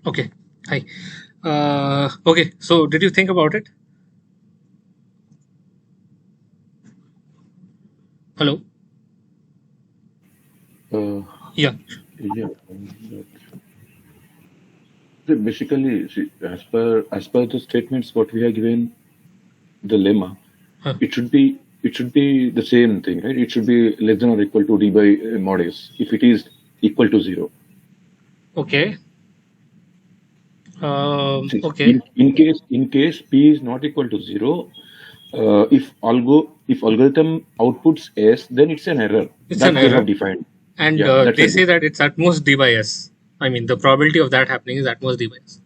Okay. Hi. Okay. So, did you think about it? Hello. Uh, Yeah. yeah. Basically, see, as per the statements what we have given, the lemma, Huh. it should be the same thing, right? It should be less than or equal to d by mod s if it is equal to 0. Okay. See, Okay. in case p is not equal to 0, if algorithm outputs s, then it's an error It's an that they have error, defined. and Yeah, that's they a say that it's at most d by s. I mean, the probability of that happening is at most d by s.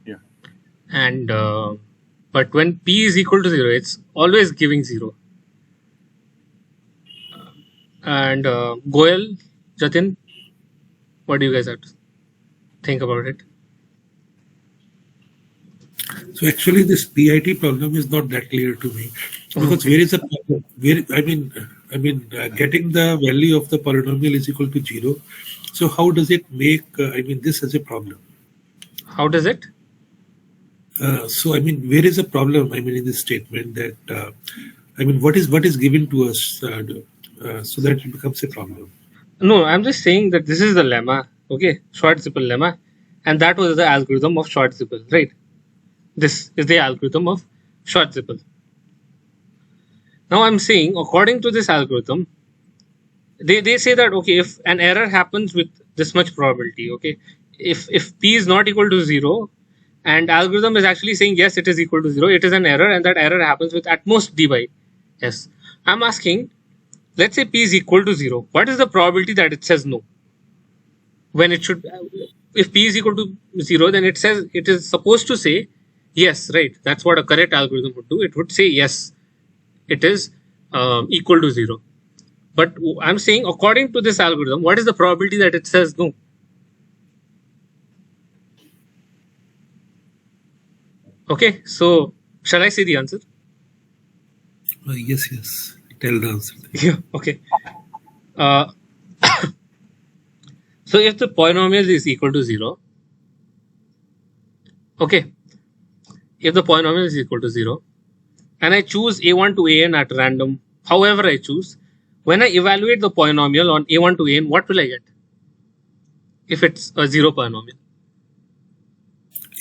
yeah. And but when p is equal to 0, it's always giving 0. And Goel, Jatin, what do you guys have to think about it? So actually, this PIT problem is not that clear to me, because Okay. where is the problem? Where getting the value of the polynomial is equal to 0. So how does it make this as a problem? How does it? So where is the problem? In this statement that what is given to us so that it becomes a problem. No, I'm just saying that this is the lemma. Okay, short zipple lemma, and that was the algorithm of short zipple, right? This is the algorithm of short zipple. Now I'm saying, according to this algorithm, they say that okay, if an error happens with this much probability, okay, if p is not equal to 0, and algorithm is actually saying yes, it is equal to 0, it is an error, and that error happens with at most d by s. I'm asking, let's say p is equal to 0, what is the probability that it says no when it should? If p is equal to 0, then it says, it is supposed to say yes, right? That's what a correct algorithm would do. It would say yes, it is equal to 0. But I'm saying, according to this algorithm, what is the probability that it says no? Okay, so shall I say the answer? Yes. Tell the answer. Yeah, okay. Uh, so if the polynomial is equal to 0, okay, if the polynomial is equal to 0, and I choose a1 to an at random, however I choose, when I evaluate the polynomial on a1 to an, what will I get? If it's a 0 polynomial,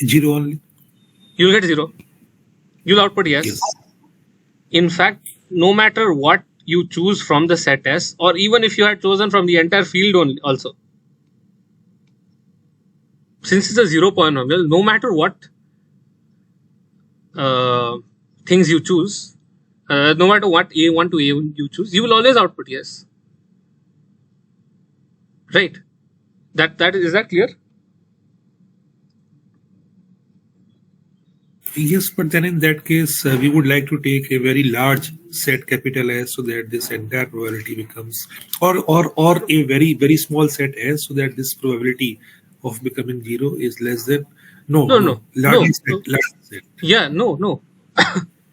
0 only. you'll get 0. You'll output yes. Yes. In fact, no matter what you choose from the set S, or even if you had chosen from the entire field only, also, since it's a 0 polynomial, no matter what uh, things you choose, no matter what a1 to a1 you choose, you will always output yes. Right? That is that clear? Yes, but then in that case, we would like to take a very large set, capital S, so that this entire probability becomes, or a very small set S, so that this probability of becoming 0 is less than. No, No, no, large no. large set. Yeah, no.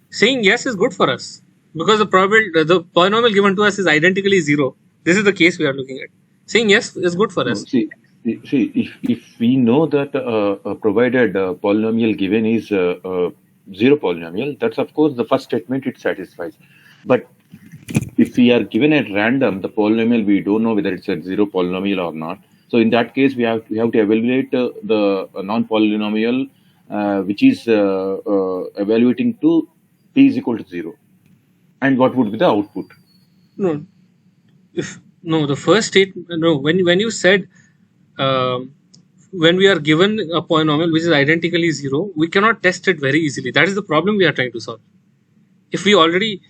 Saying yes is good for us because the polynomial given to us is identically 0. This is the case we are looking at. Saying yes is good for No, us. see, if we know that a provided polynomial given is zero polynomial, that's of course the first statement it satisfies. But if we are given at random the polynomial, we don't know whether it's a zero polynomial or not. So in that case, we have to evaluate the non-polynomial which is evaluating to p is equal to 0, and what would be the output? No, if no, the first statement. No, when you said um, when we are given a polynomial which is identically 0, we cannot test it very easily. That is the problem we are trying to solve. If we already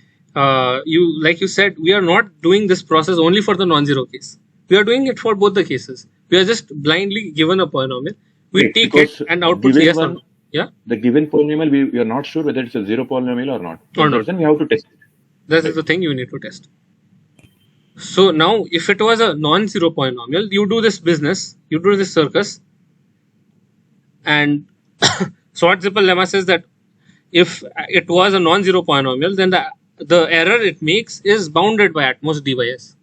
you like you said, we are not doing this process only for the non-zero case. We are doing it for both the cases. We are just blindly given a polynomial. We Right, take it because and output given yes or one no. Yeah, the given polynomial, we are not sure whether it's a zero polynomial or not. or That's the not. reason we have to test it. That is Right. the thing you need to test. So now, if it was a non-zero polynomial, you do this business, you do this circus, and Schwartz-Zippel lemma says that if it was a non-zero polynomial, then the error it makes is bounded by at most d by s.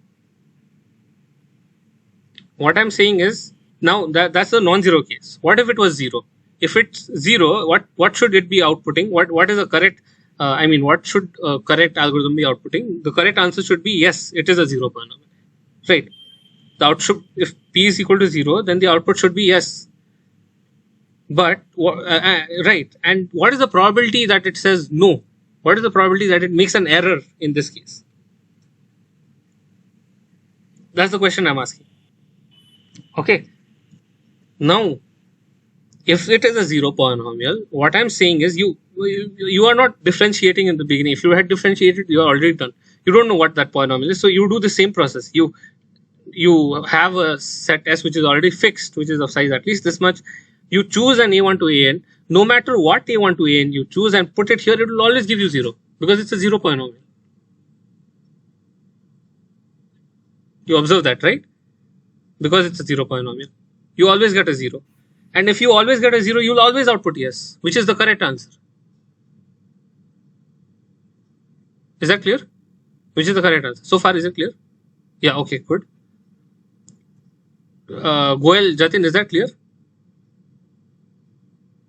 What I'm saying is, Now that's a non-zero case. What if it was zero? If it's zero, what should it be outputting? What is a correct? What should a correct algorithm be outputting? The correct answer should be yes, it is a zero polynomial, right? The output, if p is equal to zero, then the output should be yes. But right, and what is the probability that it says no? What is the probability that it makes an error in this case? That's the question I'm asking. Okay. Now, if it is a zero polynomial, what I'm saying is you are not differentiating in the beginning. If you had differentiated, you are already done. You don't know what that polynomial is, so you do the same process. You have a set S which is already fixed, which is of size at least this much. You choose an A1 to AN. No matter what A1 to AN you choose and put it here, it will always give you zero because it's a zero polynomial. You observe that, right? Because it's a zero polynomial. You always get a zero. And if you always get a zero, you'll always output yes, which is the correct answer. Is that clear? Which is the correct answer? So far, is it clear? Yeah, okay, good. Goel, Jatin, is that clear?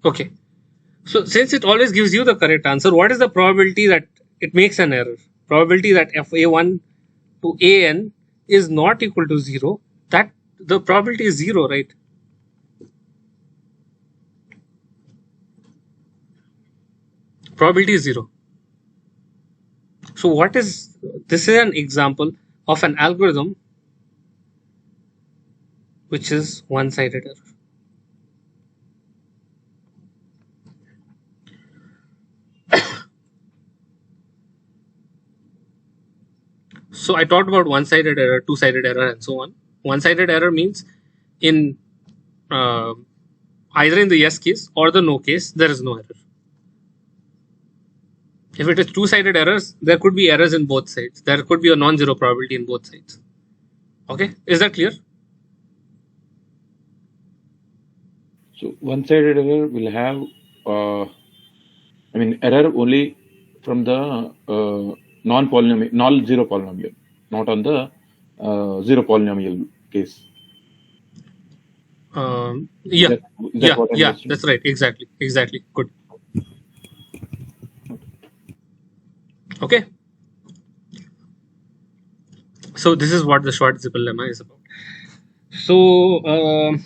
Okay. So since it always gives you the correct answer, what is the probability that it makes an error? Probability that fa1 to an is not equal to 0. That the probability is 0, right? Probability is 0. So what is this? Is an example of an algorithm which is one-sided error. So I talked about one-sided error, two-sided error, and so on. One-sided error means in either in the yes case or the no case, there is no error. If it is two-sided errors, there could be errors in both sides. There could be a non-zero probability in both sides. Okay, is that clear? So one-sided error will have, error only from the non-polynomial, non-zero polynomial, not on the zero polynomial case. Yeah, that's right. Exactly. Good. Okay. So this is what the Schwarz-Zippel lemma is about. So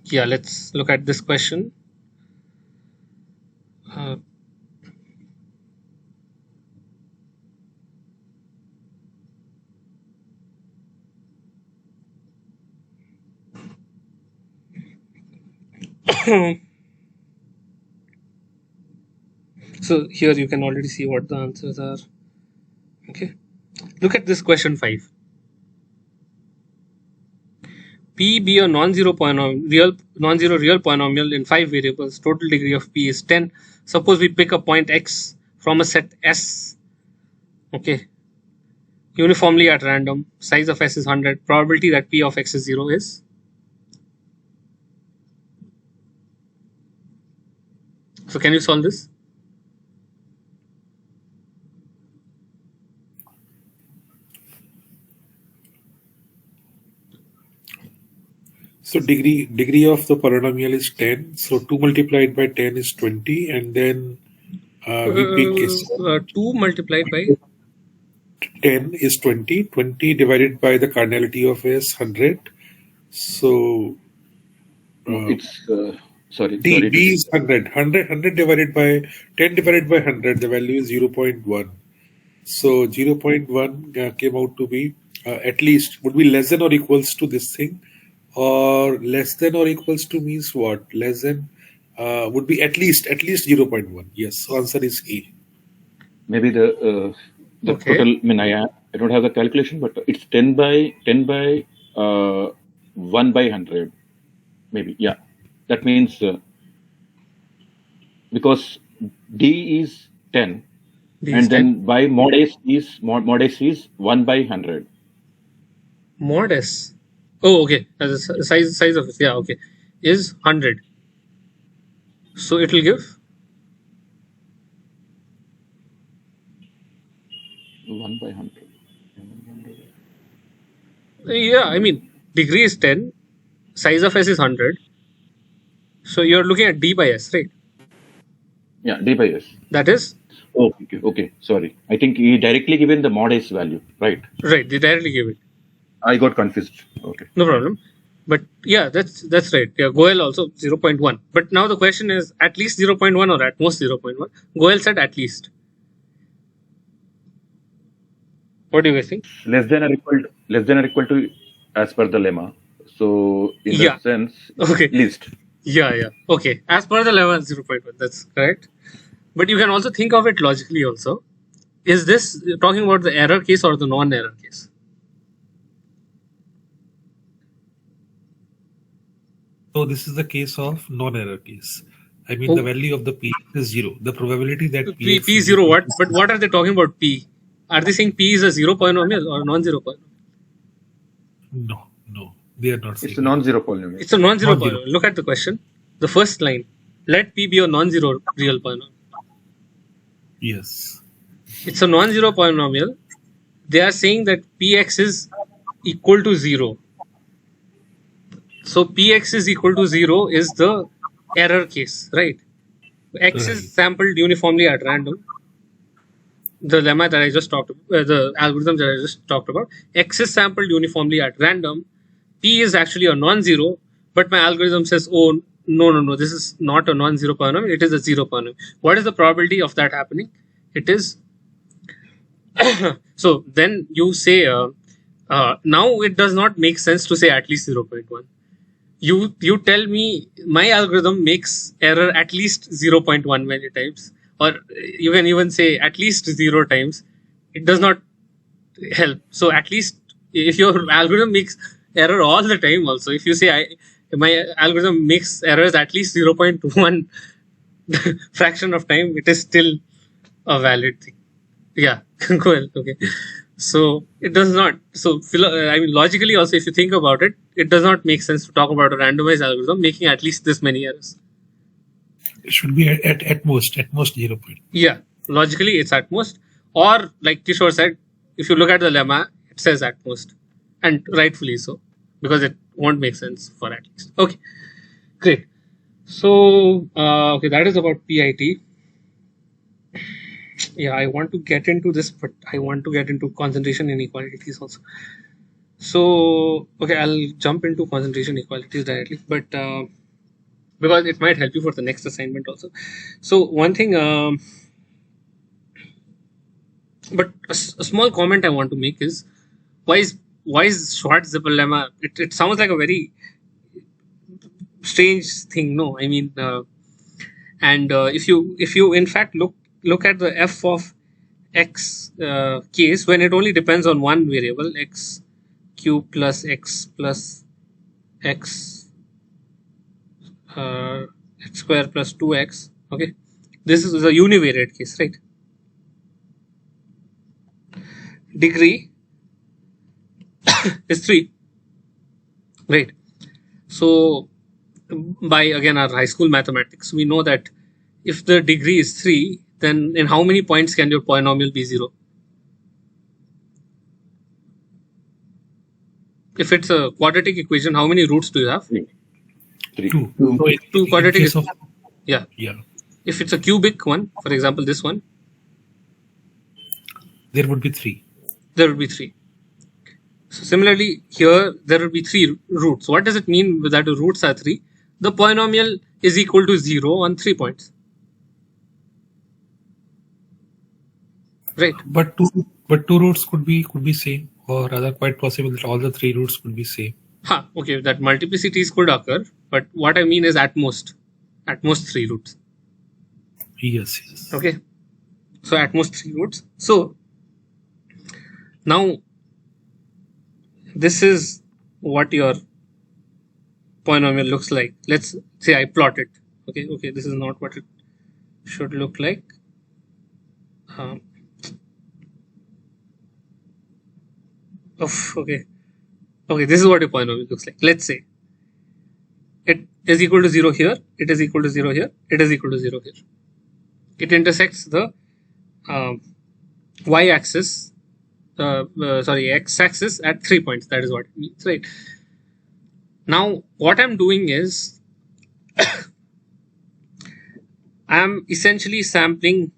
yeah, let's look at this question. So here you can already see what the answers are. Okay, look at this question 5. P be a non-zero real polynomial in 5 variables. Total degree of P is 10. Suppose we pick a point X from a set S. Okay, uniformly at random. Size of S is 100. Probability that P of X is 0 is. So can you solve this? So degree of the polynomial is 10. So 2 multiplied by 10 is 20, and then we pick 2 multiplied by 10 is 20. 20 divided by the cardinality of S 100. So it's sorry. B is 100. 100 divided by 10 divided by 100. The value is 0.1. So 0.1 came out to be at least would be less than or equals to this thing, or less than or equals to means what? Less than would be at least 0.1. Yes, so answer is A. Maybe the okay. Total. I don't have the calculation, but it's 10 by 1 by 100. Maybe, yeah. That means because D is 10, and then by mod S is 1 by 100. Mod S. Oh, okay. As a size of it, yeah, okay, is 100. So it will give 1 by 100. Yeah, I mean, degree is 10, size of S is 100. So you're looking at D by S, right? Yeah, D by S. That is? Okay. Sorry. I think he directly given the mod S value, right? Right, they directly give it. I got confused. Okay. No problem. But yeah, that's right. Yeah, Goel also 0.1. But now the question is at least 0.1 or at most 0.1. Goel said at least. What do you guys think? Less than or equal to as per the lemma. So in Yeah. that sense, Okay. least. Yeah. Okay. As per the level 0.1, that's correct. But you can also think of it logically also. Is this talking about the error case or the non-error case? So this is the case of non-error case. I mean, the value of the p is 0. The probability that P is 0 what? But what are they talking about P? Are they saying P is a zero polynomial or non-zero polynomial? No. They are not saying. It's a non-zero polynomial. It's a non-zero polynomial. Look at the question. The first line. Let P be a non-zero real polynomial. Yes. It's a non-zero polynomial. They are saying that Px is equal to 0. So Px is equal to 0 is the error case, right? X is sampled uniformly at random. The lemma that I just talked about, the algorithm that I just talked about, X is sampled uniformly at random. P is actually a non-zero, but my algorithm says, oh, no, this is not a non-zero polynomial, it is a zero polynomial. What is the probability of that happening? It is, so then you say, now it does not make sense to say at least 0.1. You tell me my algorithm makes error at least 0.1 many times, or you can even say at least 0 times. It does not help. So at least if your algorithm makes error all the time also, if you say my algorithm makes errors at least 0.1 fraction of time, it is still a valid thing. Yeah, cool. Okay. So it does not. So I mean, logically also, if you think about it, it does not make sense to talk about a randomized algorithm making at least this many errors. It should be at most 0. Yeah, logically it's at most. Or like Kishore said, if you look at the lemma, it says at most, and rightfully so, because it won't make sense for at least. Okay, great. So okay, that is about PIT. Yeah, I want to get into this, but I want to get into concentration inequalities also. So, okay, I'll jump into concentration inequalities directly, but because it might help you for the next assignment also. So, one thing, but a small comment I want to make is why is Schwarz-Zippel lemma? It sounds like a very strange thing. No, I mean, and if you in fact look at the f of x case when it only depends on one variable, x cube plus x x square plus 2x. Okay, this is a univariate case, right? Degree is 3, right? So by again our high school mathematics, we know that if the degree is 3, then in how many points can your polynomial be 0? If it's a quadratic equation, how many roots do you have? 3. Two quadratic. Yeah. If it's a cubic one, for example, this one, there would be 3. There would be 3. So similarly, here there will be 3 roots. What does it mean that the roots are 3? The polynomial is equal to 0 on 3 points. Right. But two roots could be same, or rather quite possible that all the 3 roots could be same. Okay, that multiplicities could occur, but what I mean is at most 3 roots. Yes. Okay, so at most 3 roots. So now this is what your polynomial looks like. Let's say I plot it. Okay, this is not what it should look like. Okay, this is what your polynomial looks like. Let's say it is equal to 0 here, it is equal to 0 here, it is equal to 0 here. It intersects the x-axis at 3 points. That is what it means, right? Now what I'm doing is I'm essentially sampling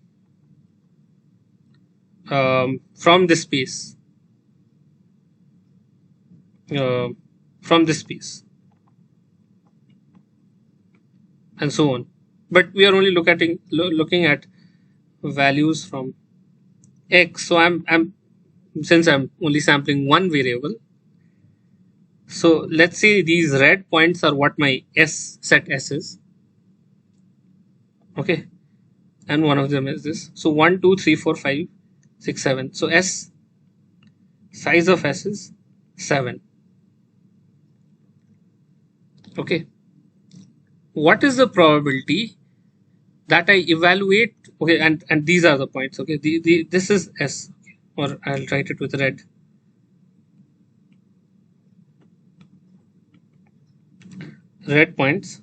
from this space, uh, from this space, and so on. But we are only looking at values from x. So I'm since I'm only sampling one variable. So let's say these red points are what my set S is. Okay, and one of them is this. So 1, 2, 3, 4, 5, 6, 7. So S, size of S is 7. Okay, what is the probability that I evaluate? Okay, and these are the points. Okay, this is S, okay, or I'll write it with red. Red points.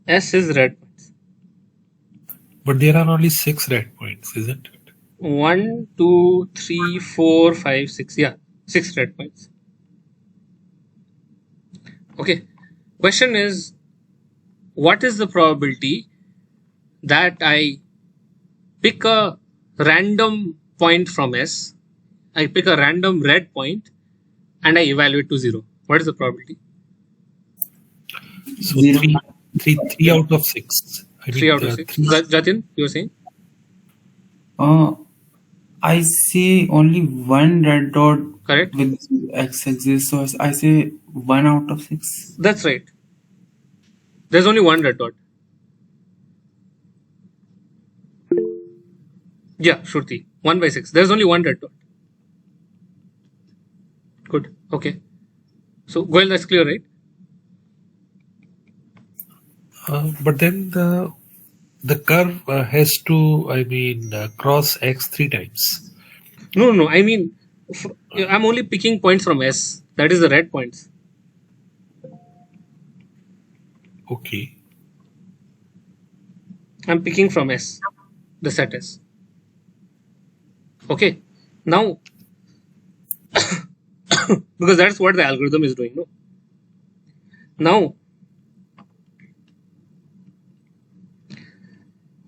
S is red points. But there are only 6 red points, isn't it? 1, 2, 3, 4, 5, 6. Yeah, 6 red points. Okay, question is, what is the probability that I pick a random point from S, I pick a random red point, and I evaluate to 0? What is the probability? So 0. 3 out of 6. 3 out of 6. Jatin, you were saying? I see only one red dot Correct. with x axis, so I say 1 out of 6. That's right. There's only one red dot. Yeah, Shruti. 1 by 6. There's only one red dot. Good. Okay. So, well, that's clear, right? But then the curve has to, cross x 3 times. No. I mean, I'm only picking points from S. That is the red points. Okay. I'm picking from S, the set S. Okay. Now, because that's what the algorithm is doing. No. Now,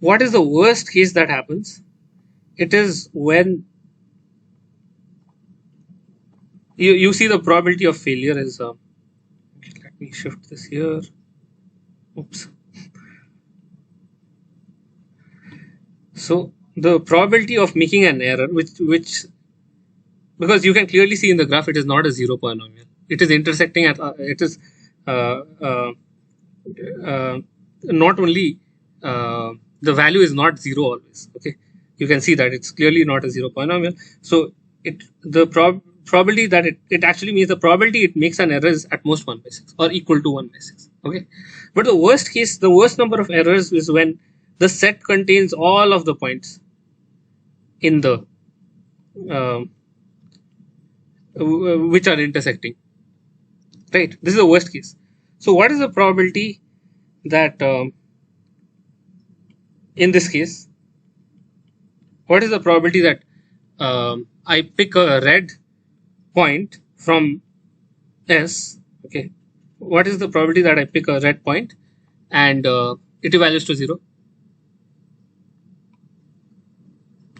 what is the worst case that happens? It is when you see the probability of failure is. Okay, let me shift this here. Oops. So the probability of making an error, which because you can clearly see in the graph, it is not a 0 polynomial. It is intersecting at it is not only the value is not 0 always. Okay, you can see that it's clearly not a 0 polynomial. So the probability that it actually means the probability it makes an error is at most 1 by 6 or equal to 1 by 6. Okay, but the worst case, the worst number of errors is when the set contains all of the points in the which are intersecting. Right, this is the worst case. So what is the probability that in this case, what is the probability that I pick a red point from S? Okay, what is the probability that I pick a red point and it evaluates to 0?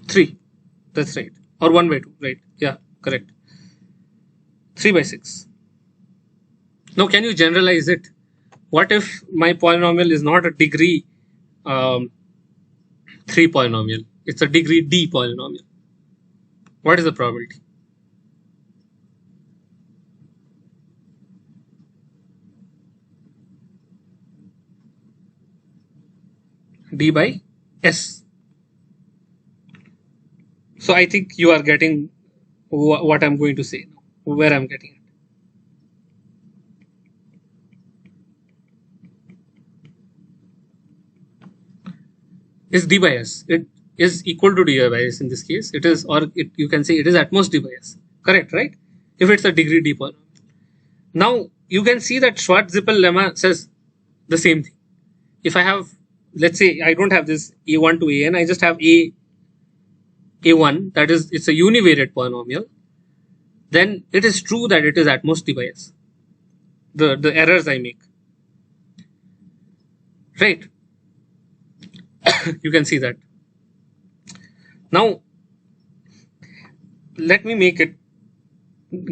3. That's right. Or 1 by 2. Right. Yeah, correct. 3 by 6. Now, can you generalize it? What if my polynomial is not a degree 3 polynomial? It's a degree D polynomial. What is the probability? D by S. So I think you are getting what I'm going to say now, where I'm getting it. Is D by S. It is equal to D by S in this case. It is, or you can say it is at most D by S. Correct, right? If it's a degree D polynomial. Now you can see that Schwartz-Zippel lemma says the same thing. If I have, let's say I don't have this A1 to AN, I just have A a1, that is, it's a univariate polynomial, then it is true that it is at most t by s. The errors I make, right? You can see that. Now, let me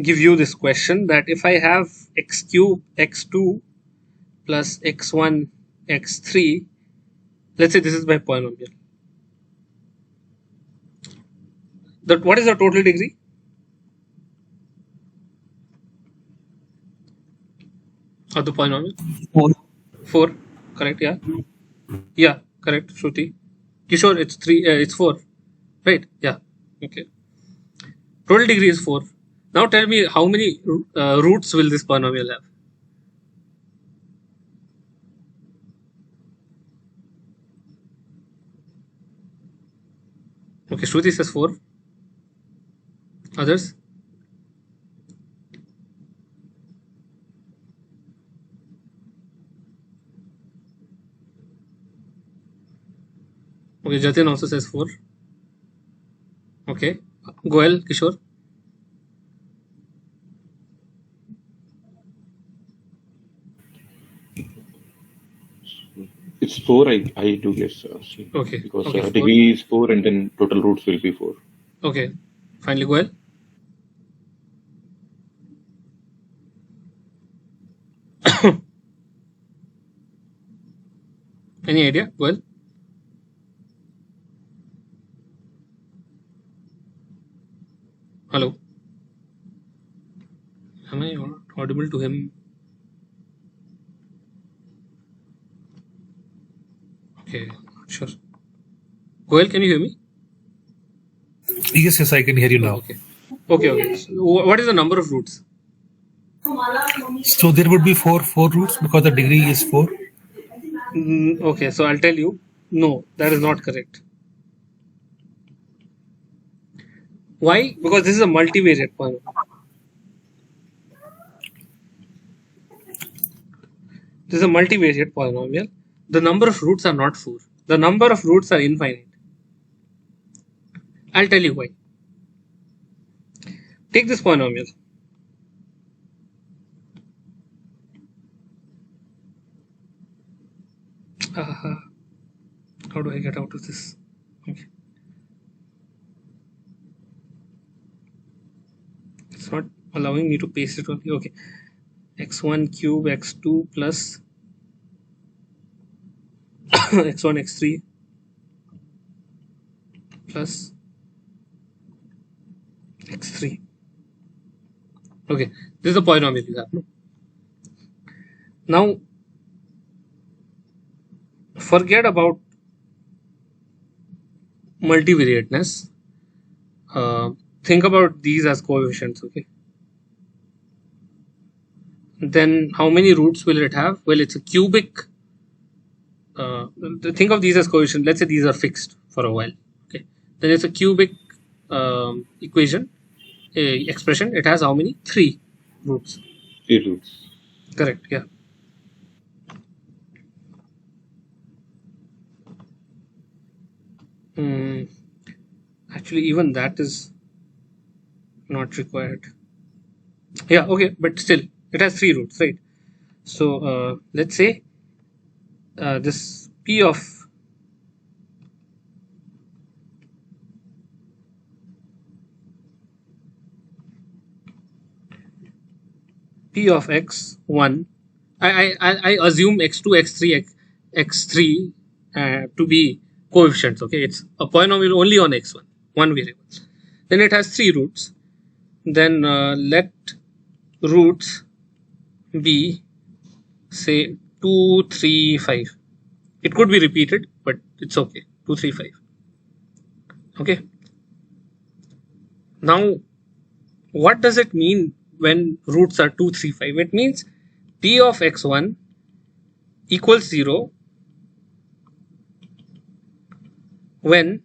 give you this question that if I have x cube x2 plus x1 x3, let's say this is my polynomial. What is the total degree? Of the polynomial? 4. 4, correct? Yeah, correct, Shruti. Kishore, it's 3, it's 4, right? Yeah, okay. Total degree is 4. Now tell me, how many roots will this polynomial have? Okay, Shruti says 4. Others? Okay, Jatin also says 4. Okay, Goel, Kishore? It's 4, I do guess. Okay. Because Okay, 4. degree is 4 and then total roots will be 4. Okay, finally Goel? Any idea? Goel? Hello? Am I audible to him? Okay, sure. Goel, can you hear me? Yes, I can hear you now. Okay. So what is the number of roots? So there would be four roots because the degree is 4. Okay, so I'll tell you. No, that is not correct. Why? Because this is a multivariate polynomial. This is a multivariate polynomial. The number of roots are not 4. The number of roots are infinite. I'll tell you why. Take this polynomial. How do I get out of this? Okay. It's not allowing me to paste it on here. Okay. x1 cube x2 plus x1 x3 plus x3. Okay, this is the polynomial you have. No? Now, forget about multivariateness. Think about these as coefficients. Okay. Then how many roots will it have? Well, it's a cubic. Think of these as coefficients. Let's say these are fixed for a while. Okay. Then it's a cubic equation, expression. It has how many? 3 roots. 3 roots. Correct. Yeah. Actually, even that is not required. Yeah. Okay, but still, it has 3 roots, right? So let's say this p of x1, I assume x2 x3 x3 to be coefficients. Okay, it's a polynomial only on x1, one variable. Then it has 3 roots. Then let roots be, say, 2 3 5. It could be repeated, but it's okay. 2 3 5. Okay. Now, what does it mean when roots are 2 3 5? It means p of x1 equals 0 when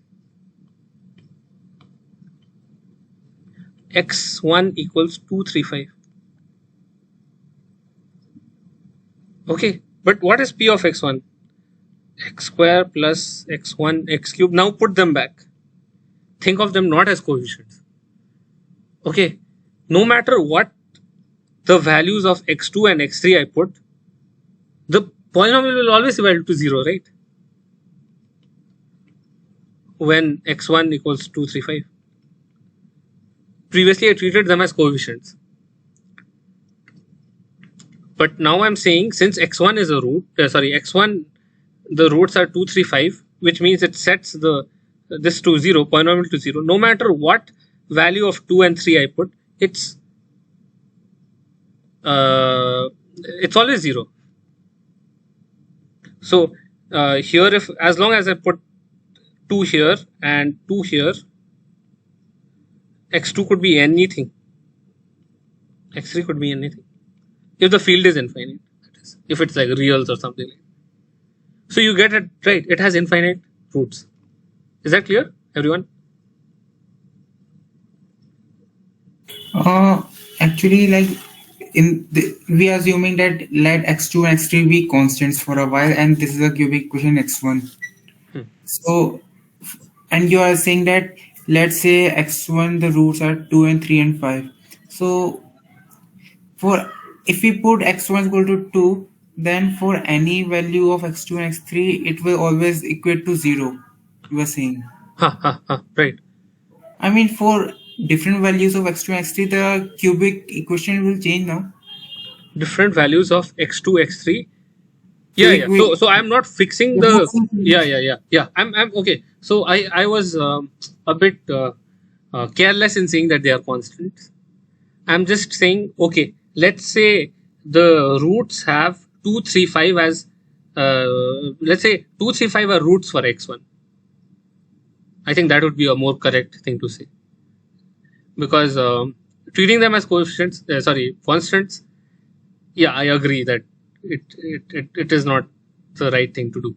x1 equals 2 3 5. Okay, but what is p of x1? X square plus x1 x cube. Now put them back. think of them not as coefficients. Okay, no matter what the values of x2 and x3 I put, the polynomial will always be equal to 0, right? When x1 equals 2, 3, 5. Previously, I treated them as coefficients. But now I'm saying since x1 is a root, x1, the roots are 2, 3, 5, which means it sets this to 0, polynomial to 0. No matter what value of 2 and 3 I put, it's always 0. So here, as long as I put 2 here and 2 here, x2 could be anything, x3 could be anything, if the field is infinite, that is, if it's like reals or something like that. So you get it right, it has infinite roots. Is that clear, everyone? Actually, like we are assuming that let x2 and x3 be constants for a while, and this is a cubic equation x1. So, and you are saying that let's say x1 the roots are 2 and 3 and 5. So if we put x1 equal to 2, then for any value of x2 and x3 it will always equate to 0, you are saying. Right. I mean, for different values of x2 and x3 the cubic equation will change now. Different values of x2, x3. Yeah. So I'm not fixing the. Yeah. I'm okay. So I was a bit careless in saying that they are constants. I'm just saying, okay, let's say the roots have 2, 3, 5 as let's say 2, 3, 5 are roots for x1. I think that would be a more correct thing to say, because treating them as coefficients, constants. Yeah, I agree that it is not the right thing to do,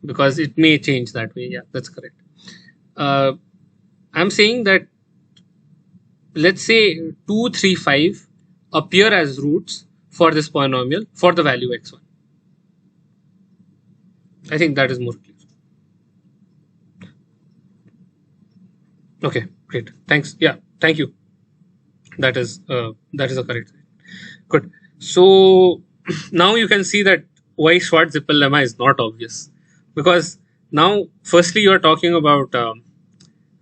because it may change that way. Yeah, that's correct. I'm saying that let's say 2, 3, 5 appear as roots for this polynomial for the value x1. I think that is more clear. Okay, great. Thanks. Yeah, thank you. That is a correct. Good. So now you can see that why Schwartz-Zippel lemma is not obvious, because now firstly you are talking about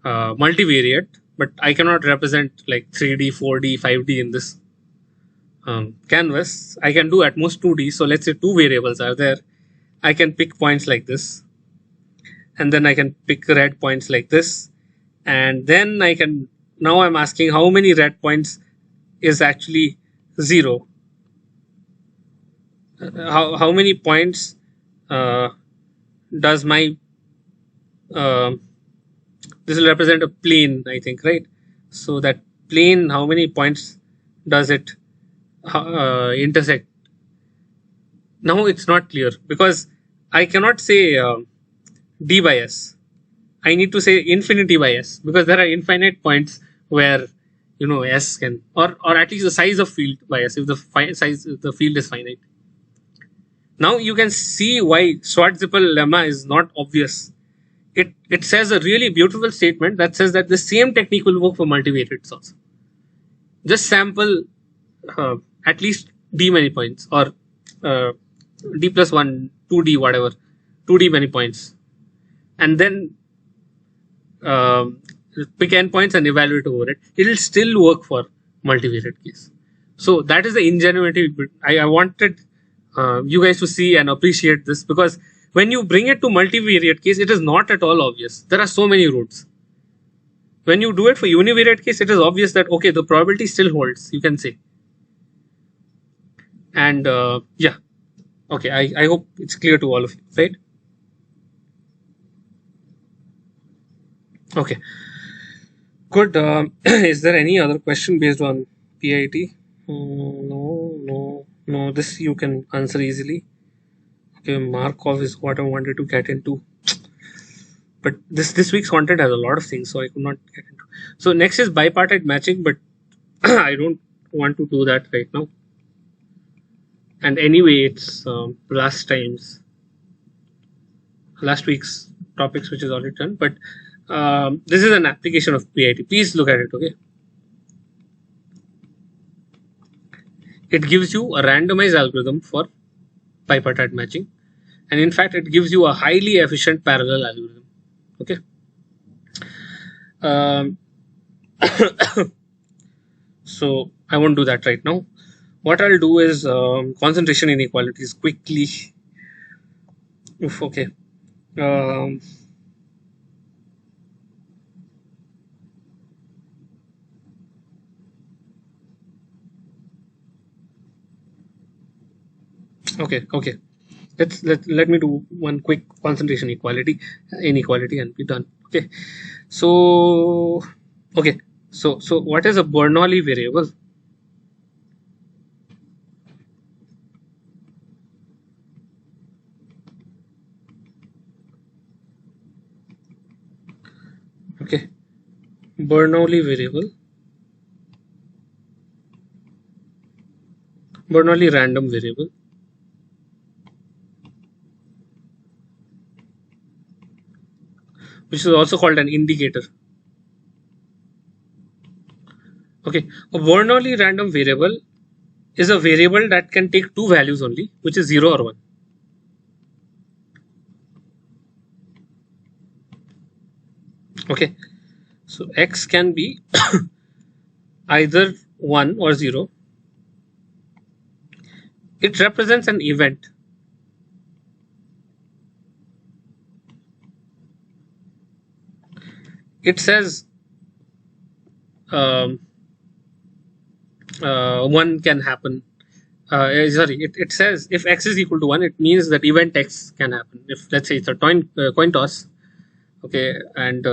multivariate, but I cannot represent like 3D, 4D, 5D in this canvas. I can do at most 2D. So let's say 2 variables are there. I can pick points like this, and then I can pick red points like this, and then I can, now I'm asking how many red points is actually 0. How many points does my this will represent a plane, I think, right? So that plane, how many points does it intersect? Now it's not clear, because I cannot say d by s. I need to say infinity by s, because there are infinite points where s can, or at least the size of field by s, if the field is finite. Now you can see why Schwartz-Zippel lemma is not obvious. It says a really beautiful statement that says that the same technique will work for multivariates also. Just sample at least d many points, or d plus 1, 2d, whatever, 2d many points, and then pick n points and evaluate over it. It will still work for multivariate case. So that is the ingenuity. I wanted you guys to see and appreciate this, because when you bring it to multivariate case, it is not at all obvious. There are so many roots. When you do it for univariate case, it is obvious that okay, the probability still holds, you can say. And yeah, okay, I hope it's clear to all of you, right? Okay, good. Is there any other question based on PIT? No. This you can answer easily. Okay, Markov is what I wanted to get into, but this week's content has a lot of things, so I could not get into. So next is bipartite matching, but I don't want to do that right now. And anyway, it's last week's topics, which is already done. But This is an application of PIT. Please look at it, okay? It gives you a randomized algorithm for bipartite matching, and in fact, it gives you a highly efficient parallel algorithm, okay? So I won't do that right now. What I'll do is concentration inequalities quickly. Oof, okay. Okay. Let me do one quick concentration inequality and be done. Okay. So what is a Bernoulli variable? Okay, Bernoulli random variable, which is also called an indicator. Okay, a Bernoulli random variable is a variable that can take two values only, which is 0 or 1. Okay, so x can be either 1 or 0. It represents an event. It says one can happen. It says if x is equal to 1, it means that event x can happen. If let's say it's a coin toss, okay, and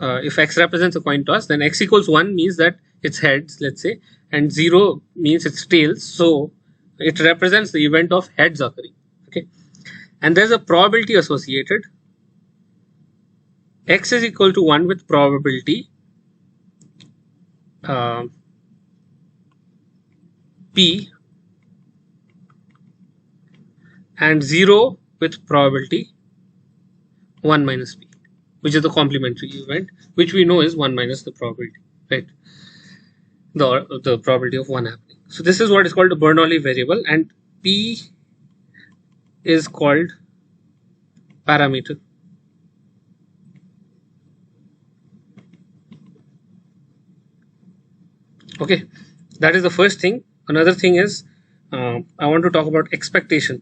if x represents a coin toss, then x equals 1 means that it's heads, let's say, and 0 means it's tails. So it represents the event of heads occurring. Okay, and there's a probability associated. X is equal to 1 with probability P, and 0 with probability 1 minus P, which is the complementary event, which we know is 1 minus the probability, right? The probability of 1 happening. So this is what is called a Bernoulli variable, and P is called parameter. Okay, that is the first thing. Another thing is I want to talk about expectation.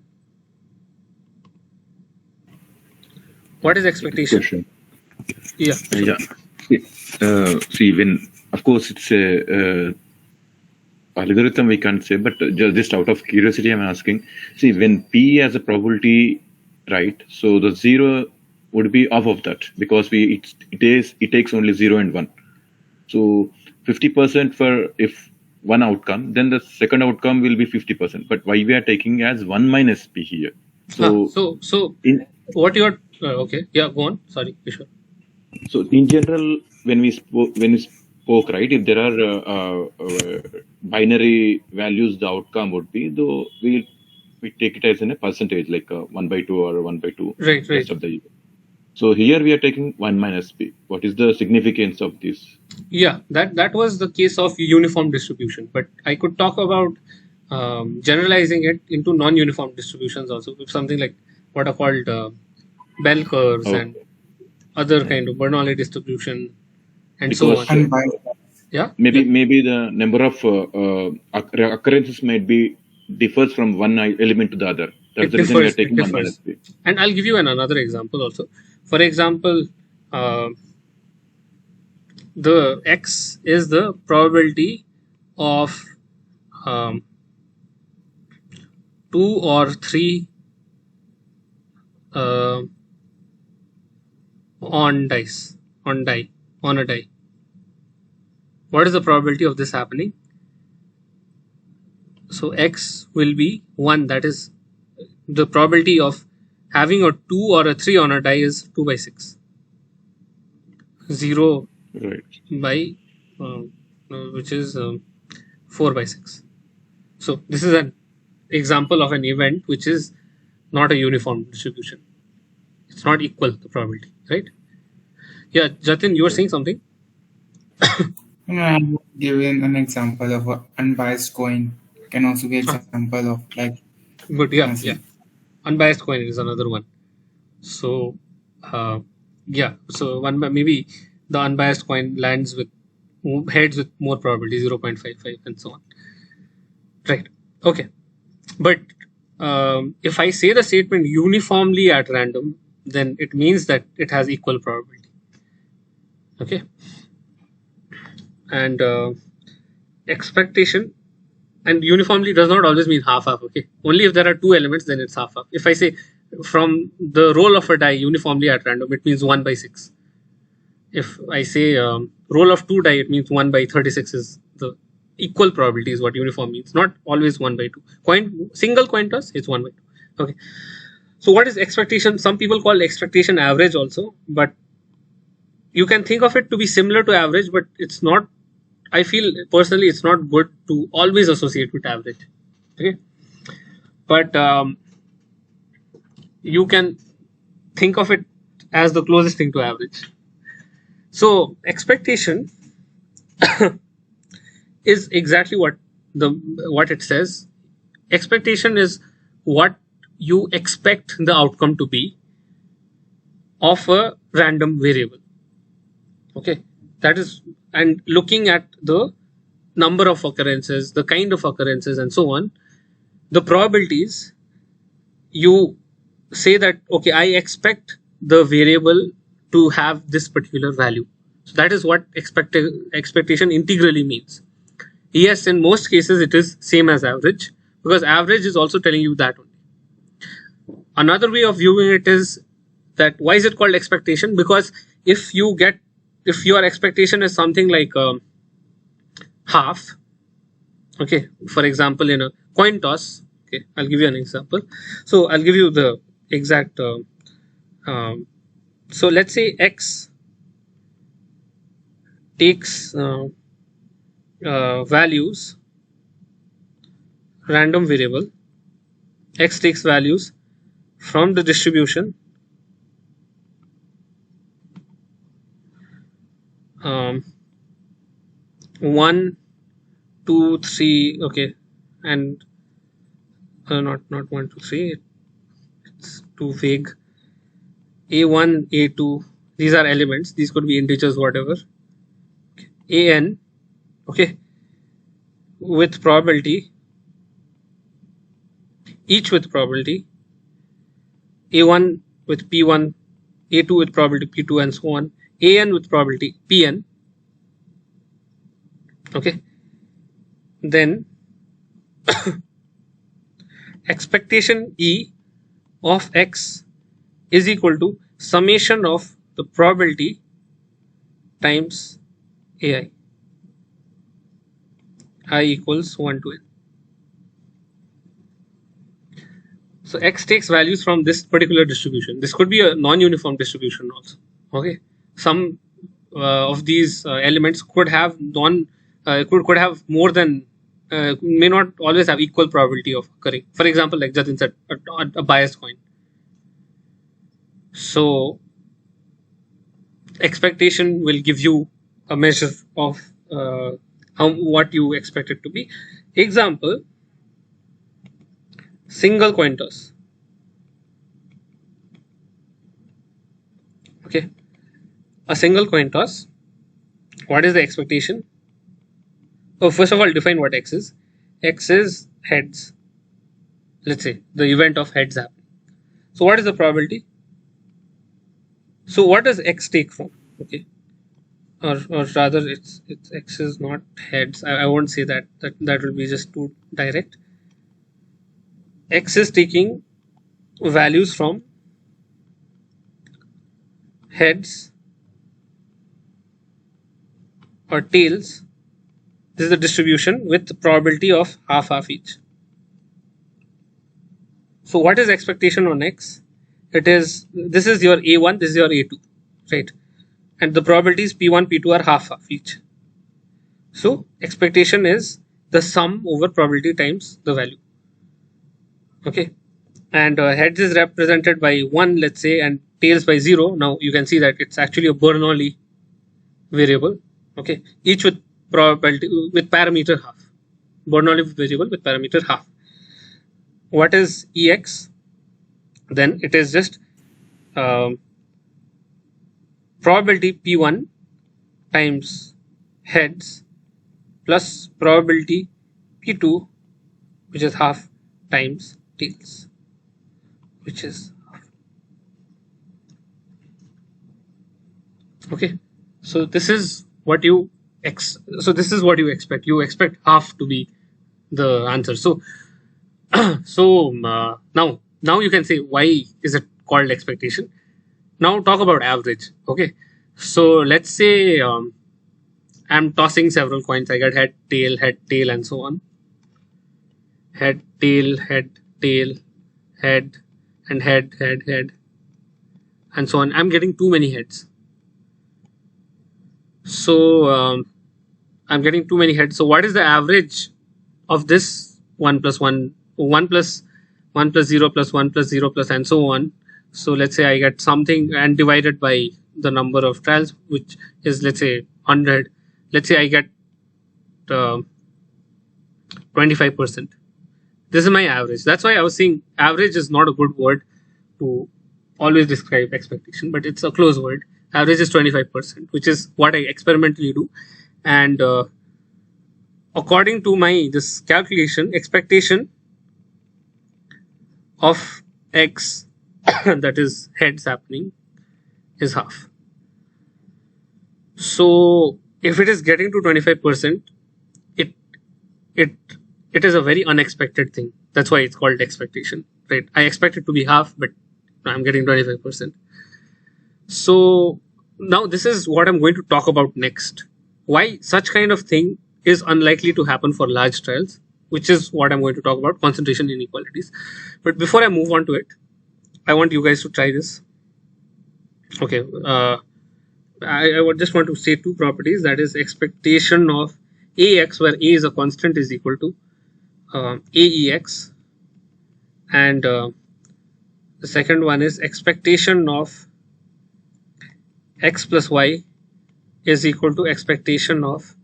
What is expectation? Question. Yeah. Yeah. See, when of course it's a algorithm we can't say, but just out of curiosity, I'm asking. See, when P has a probability, right? So the 0 would be off of that because it takes only 0 and 1. So 50% for if one outcome, then the second outcome will be 50%. But why we are taking as 1 minus P here? So what you are okay? Yeah, go on. Sorry, Kishore. So in general, when we spoke, right, if there are binary values, the outcome would be, though we take it as in a percentage, like 1/2 or 1/2. Right. Rest of the. So here we are taking 1 minus P. What is the significance of this? Yeah, that was the case of uniform distribution, but I could talk about generalizing it into non-uniform distributions also, something like what are called bell curves and other kind of Bernoulli distribution and because, so on. Yeah. Maybe the number of occurrences might be differs from one element to the other. That's the reason we are taking 1 minus P. And I'll give you another example also. For example, the x is the probability of 2 or 3 on a die. What is the probability of this happening? So x will be 1. That is the probability of having a 2 or a 3 on a die is 2 by 6. 0 by which is 4 by 6. So this is an example of an event which is not a uniform distribution. It's not equal, the probability, right? Yeah, Jatin, you were saying something? I would give an example of an unbiased coin. Can also be Ah, example of like good. Yeah, yeah. answer. Unbiased coin is another one. So, yeah. So maybe the unbiased coin lands with heads with more probability, 0.55, and so on. Right. Okay. But if I say the statement uniformly at random, then it means that it has equal probability. Okay. And expectation and uniformly does not always mean half-half. Okay. Only if there are two elements, then it's half-half. If I say from the roll of a die uniformly at random, it means 1/6. If I say roll of 2 die, it means 1/36 is the equal probability is what uniform means, not always 1/2. Single coin toss, it's 1/2. Okay. So what is expectation? Some people call expectation average also, but you can think of it to be similar to average, but it's not. I feel personally it's not good to always associate with average. Okay. But you can think of it as the closest thing to average. So expectation is exactly what it says. Expectation is what you expect the outcome to be of a random variable. Okay, that is, and looking at the number of occurrences, the kind of occurrences, and so on, the probabilities, you say that okay, I expect the variable to have this particular value. So that is what expectation integrally means. Yes, in most cases it is same as average, because average is also telling you that only. Another way of viewing it is that why is it called expectation? Because if your expectation is something like half, okay, for example in a coin toss, okay, I'll give you an example. So I'll give you the exact um, so let's say x takes values, random variable x takes values from the distribution 1, 2, 3, okay, and not 1, 2, 3, it's too vague. A1, A2, these are elements, these could be integers, whatever. An, okay, with probability, each with probability, A1 with P1, A2 with probability P2, and so on, An with probability Pn. Okay, then expectation E of x is equal to summation of the probability times ai. I equals 1 to n. So x takes values from this particular distribution. This could be a non-uniform distribution also. Okay, some of these elements could have could have more than may not always have equal probability of occurring. For example, like Jatin said, a biased coin. So expectation will give you a measure of what you expect it to be. Example, single coin toss. Okay, a single coin toss. What is the expectation? Oh, first of all, define what x is. X is heads. Let's say the event of heads happen. So what is the probability? So what does x take from? Okay, or rather, it's x is not heads. I won't say that. That will be just too direct. X is taking values from heads or tails. This is the distribution with the probability of half each. So what is expectation on x? It is, this is your a1, this is your a2, right? And the probabilities p1, p2 are half each. So expectation is the sum over probability times the value. Okay, and heads is represented by 1, let's say, and tails by 0. Now you can see that it's actually a Bernoulli variable. Okay, each with probability with parameter half. Bernoulli variable with parameter half. What is Ex? Then it is just probability P1 times heads plus probability P2, which is half, times tails, which is half. Okay, so this is what you expect. You expect half to be the answer. So now you can say, why is it called expectation? Now talk about average. Okay, so let's say I'm tossing several coins. I got head, tail, and so on. Head, tail, head, and head, and so on. I'm getting too many heads. So I'm getting too many heads. So what is the average of this 1 plus 1, 1 plus 1 plus 0 plus 1 plus 0 plus, and so on? So let's say I get something and divided by the number of trials, which is, let's say, 100. Let's say I get 25%. This is my average. That's why I was saying average is not a good word to always describe expectation, but it's a close word. Average is 25%, which is what I experimentally do. And according to my this calculation, expectation of X that is heads happening is half. So if it is getting to 25%, it is a very unexpected thing. That's why it's called expectation, right? I expect it to be half, but I'm getting 25%. So now this is what I'm going to talk about next. Why such kind of thing is unlikely to happen for large trials, which is what I'm going to talk about, concentration inequalities. But before I move on to it, I want you guys to try this. Okay, I would just want to say two properties. That is expectation of AX, where A is a constant, is equal to AEX, and the second one is expectation of X plus Y is equal to expectation of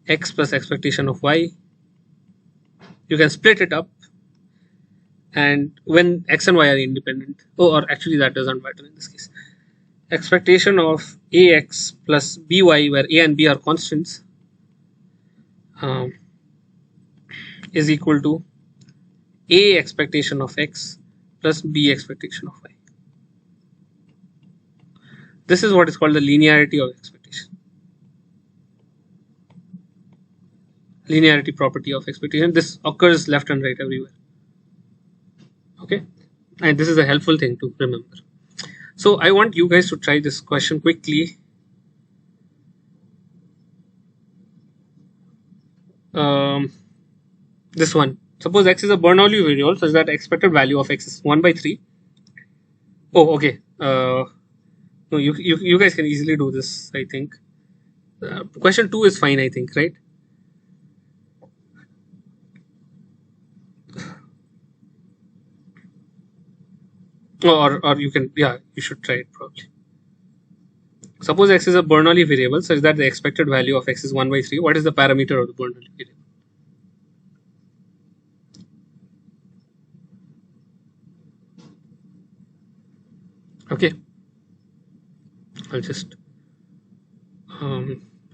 X plus expectation of Y. You can split it up, and when X and Y are independent, or actually that doesn't matter in this case. Expectation of AX plus BY, where A and B are constants, is equal to A expectation of X plus B expectation of Y. This is what is called the linearity of expectation. Linearity property of expectation. This occurs left and right everywhere. Okay, and this is a helpful thing to remember. So I want you guys to try this question quickly. This one. Suppose X is a Bernoulli variable such that expected value of X is 1 by 3. Oh, okay. No, you guys can easily do this, I think. Question 2 is fine, I think, right? Or you can, yeah, you should try it probably. Suppose X is a Bernoulli variable such that the expected value of X is 1 by 3. What is the parameter of the Bernoulli variable? Okay, I'll just how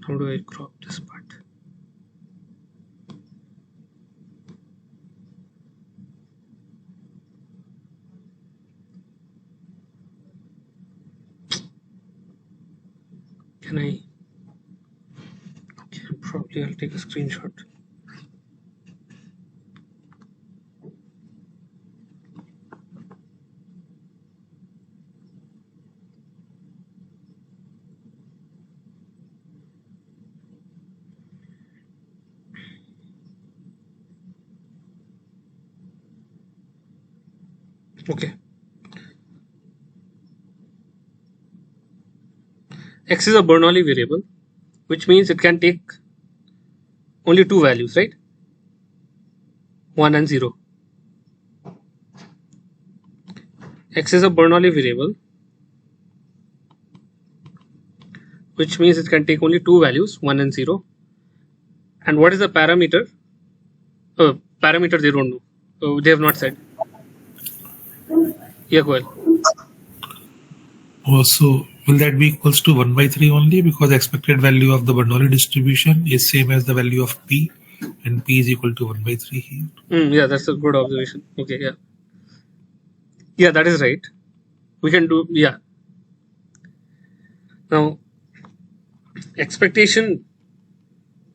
do I crop this part? Can I? Okay, probably I'll take a screenshot. Okay. X is a Bernoulli variable, which means it can take only two values, right? 1 and 0. X is a Bernoulli variable which means it can take only two values, 1 and 0. And what is the parameter? Parameter they don't know. They have not said. Yeah, go ahead. So will that be equals to 1 by 3 only, because the expected value of the Bernoulli distribution is same as the value of P, and P is equal to 1 by 3 here? Yeah, that's a good observation. Okay, yeah. Yeah, that is right. We can do, yeah. Now, expectation,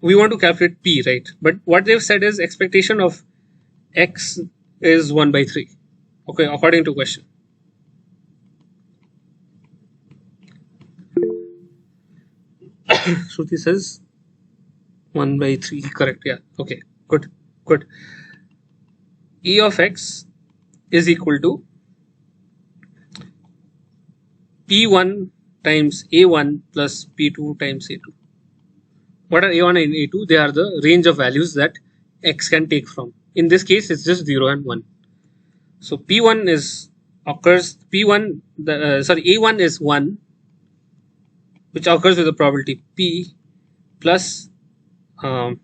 we want to calculate P, right? But what they've said is expectation of X is 1 by 3. Okay, according to question. Shruti says 1 by 3, correct, yeah, okay, good. E of X is equal to P1 times A1 plus P2 times A2. What are A1 and A2? They are the range of values that X can take from. In this case, it's just 0 and 1. So P1 is occurs, P1, A1 is 1, which occurs with the probability P, plus A2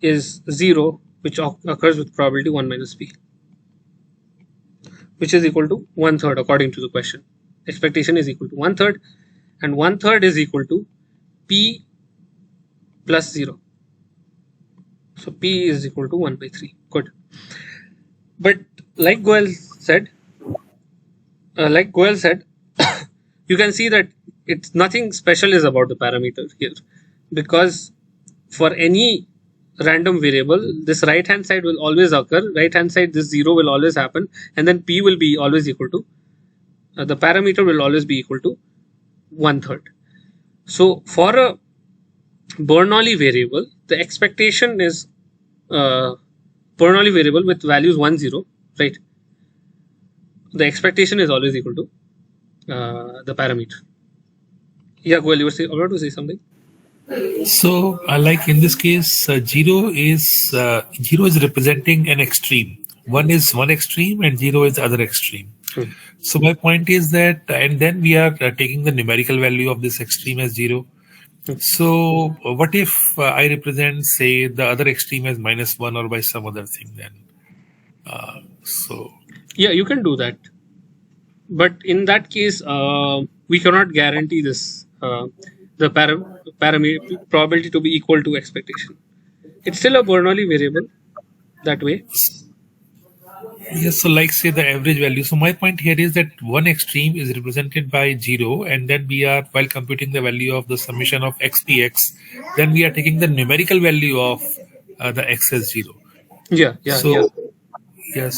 is 0, which occurs with probability 1 minus P, which is equal to 1/3 according to the question. Expectation is equal to 1/3, and 1/3 is equal to P plus 0. So P is equal to 1 by 3. Good. But like Goel said, you can see that it's nothing special is about the parameter here, because for any random variable, this right hand side will always occur. Right hand side, this 0 will always happen, and then P will be always equal to the parameter will always be equal to 1/3. So for a Bernoulli variable, the expectation is Bernoulli variable with values 1, 0, right? The expectation is always equal to the parameter. Yeah, Goel, you were about to say something. So, like in this case, 0 is representing an extreme. 1 is one extreme, and 0 is the other extreme. So my point is that, and then we are taking the numerical value of this extreme as 0. So what if I represent, say, the other extreme as -1 or by some other thing then? Yeah, you can do that. But in that case, we cannot guarantee this, the parameter probability to be equal to expectation. It's still a Bernoulli variable that way. Yes, so like say the average value. So my point here is that one extreme is represented by 0, and then we are, while computing the value of the summation of xpx, then we are taking the numerical value of the x as 0.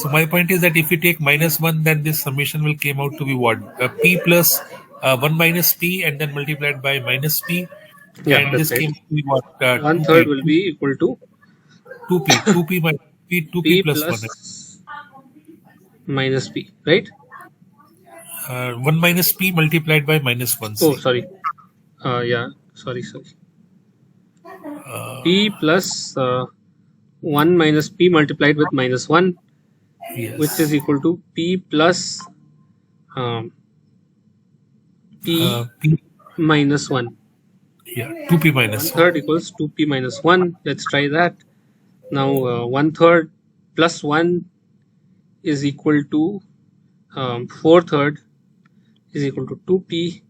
So my point is that if we take -1, then this summation will came out to be what? P plus 1 minus P, and then multiplied by minus P. Yeah, and this came to be what? 1/3 will be equal to 2P. 2P minus P, 2P plus 1. Minus P, right? 1 minus P multiplied by -1. Oh, sorry. Sorry. P plus 1 minus P multiplied with -1, yes, which is equal to P plus P minus 1. Yeah, 2P minus 1/3 equals 2P minus 1. Let's try that. Now 1/3 plus 1 is equal to 4/3 is equal to 2P,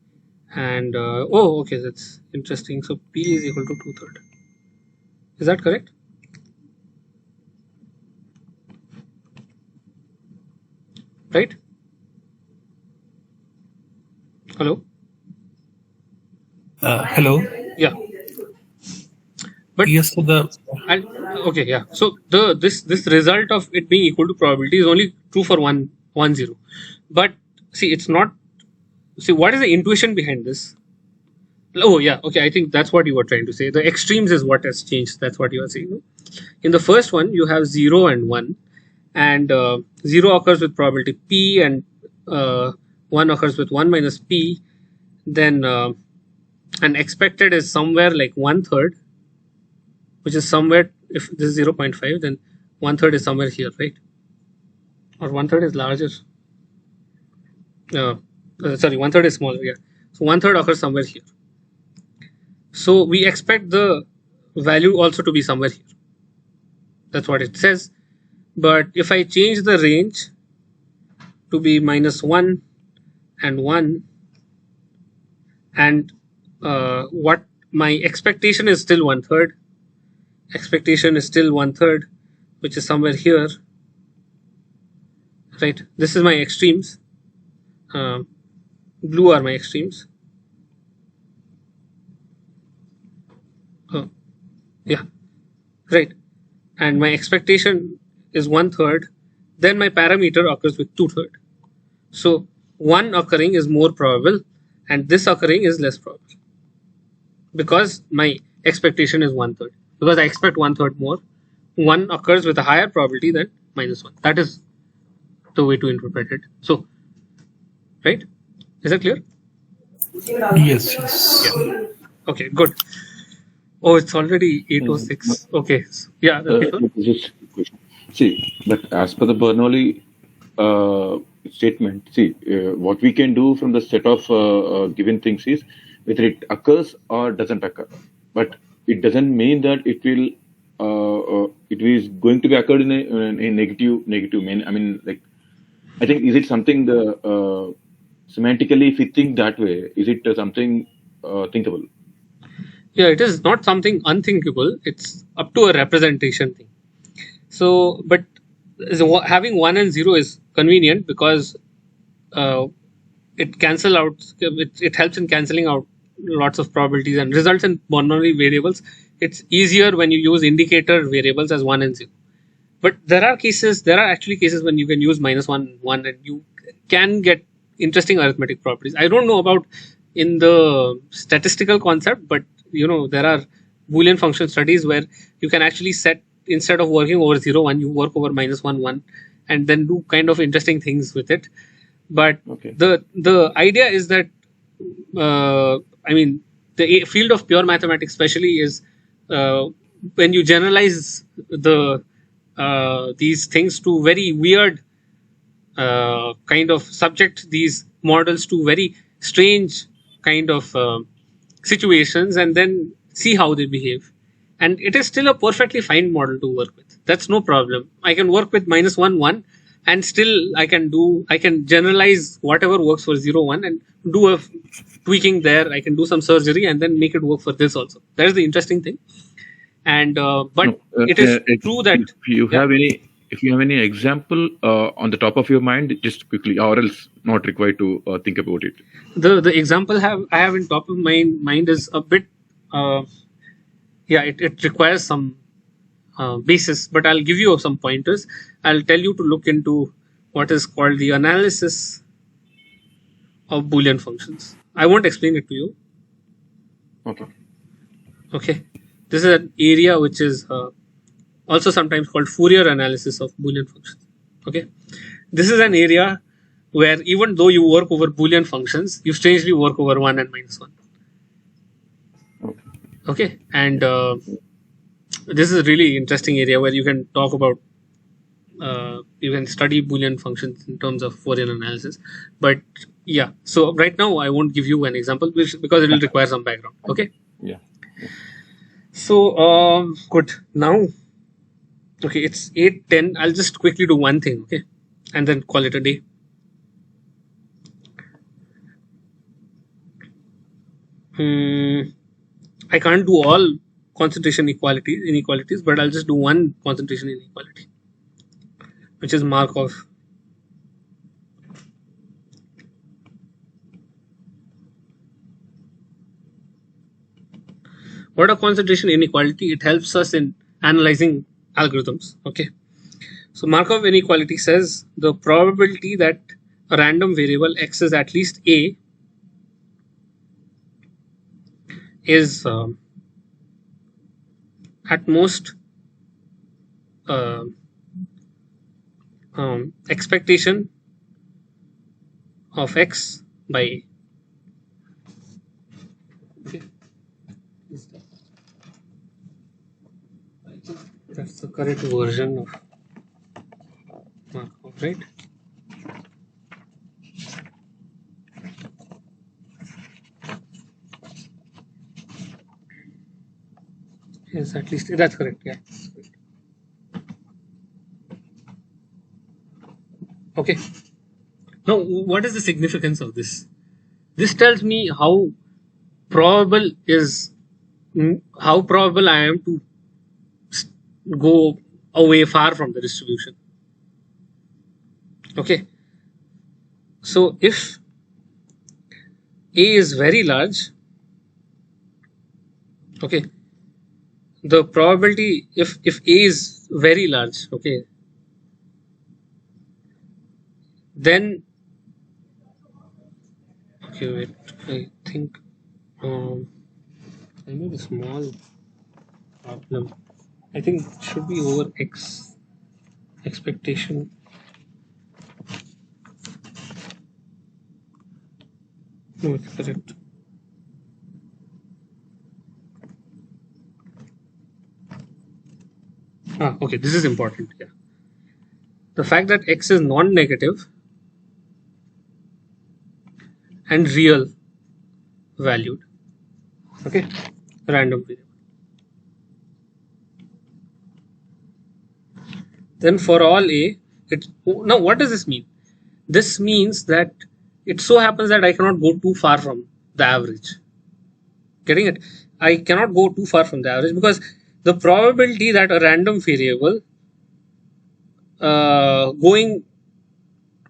and okay, that's interesting. So P is equal to 2/3. Is that correct? Right? Hello? Hello. Yeah. But yes, so okay, yeah. So this result of it being equal to probability is only true for 1, 0. But see, it's not. See, what is the intuition behind this? Oh yeah, okay. I think that's what you were trying to say. The extremes is what has changed. That's what you are saying. No? In the first one, you have 0 and 1, and 0 occurs with probability P, and 1 occurs with 1 minus P. Then and expected is somewhere like 1/3. Which is somewhere, if this is 0.5, then 1/3 is somewhere here, right? Or 1/3 is larger. Sorry, 1/3 is smaller, yeah. So 1/3 occurs somewhere here. So we expect the value also to be somewhere here. That's what it says. But if I change the range to be -1 and 1, and what my expectation is still 1/3, expectation is still 1/3, which is somewhere here, right? This is my extremes. Blue are my extremes. Yeah, right. And my expectation is 1/3. Then my parameter occurs with 2/3. So 1 occurring is more probable, and this occurring is less probable because my expectation is 1/3. Because I expect 1/3 more, 1 occurs with a higher probability than -1. That is the way to interpret it. So, right? Is that clear? Yes, yes. Yeah. Okay, good. Oh, it's already 8:06. Okay. Yeah, Kishore? Just a question. See, but as per the Bernoulli statement, see, what we can do from the set of given things is whether it occurs or doesn't occur. But it doesn't mean that it is going to be occurred in a negative mean. I mean, like, I think, is it something semantically, if we think that way, is it something thinkable? Yeah, it is not something unthinkable. It's up to a representation thing. So, but having 1 and 0 is convenient because it cancel out. It helps in cancelling out lots of probabilities and results in Bernoulli variables. It's easier when you use indicator variables as 1 and 0. But there are actually cases when you can use -1, 1, and you can get interesting arithmetic properties. I don't know about in the statistical concept, but there are Boolean function studies where you can actually set, instead of working over 0, 1, you work over -1, 1, and then do kind of interesting things with it. But Okay. the idea is that the field of pure mathematics especially is when you generalize these things to very weird kind of subject these models to very strange kind of situations and then see how they behave. And it is still a perfectly fine model to work with. That's no problem. I can work with -1, 1, and still I can generalize whatever works for 0, 1 and do a tweaking there. I can do some surgery and then make it work for this also. That is the interesting thing. And but it is true that if you have any example on the top of your mind, just quickly, or else not required to think about it. The example I have in top of my mind is a bit it requires some basis, but I'll give you some pointers. I'll tell you to look into what is called the analysis of Boolean functions. I won't explain it to you. Okay. This is an area which is also sometimes called Fourier analysis of Boolean functions. Okay. This is an area where even though you work over Boolean functions, you strangely work over 1 and -1. Okay. And this is a really interesting area where you can talk about, you can study Boolean functions in terms of Fourier analysis. But yeah, so right now I won't give you an example because it will require some background. Okay. Yeah. So good. Now, okay, it's 8:10. I'll just quickly do one thing, okay, and then call it a day. I can't do all concentration inequalities, but I'll just do one concentration inequality, which is Markov. What a concentration inequality? It helps us in analyzing algorithms. Okay. So Markov inequality says the probability that a random variable x is at least a is at most expectation of x by a. Okay. That's the correct version of Markov, right? Yes, at least that's correct. Yeah. Okay. Now, what is the significance of this? This tells me how probable I am to go away far from the distribution. Okay. So if A is very large, okay, the probability if A is very large, okay, then okay, wait, I think I made a small problem. I think it should be over X expectation. No, it's correct. Okay, this is important. Yeah. The fact that X is non-negative and real valued. Okay, random variable. Then for all A, now what does this mean? This means that it so happens that I cannot go too far from the average. Getting it? I cannot go too far from the average because the probability that a random variable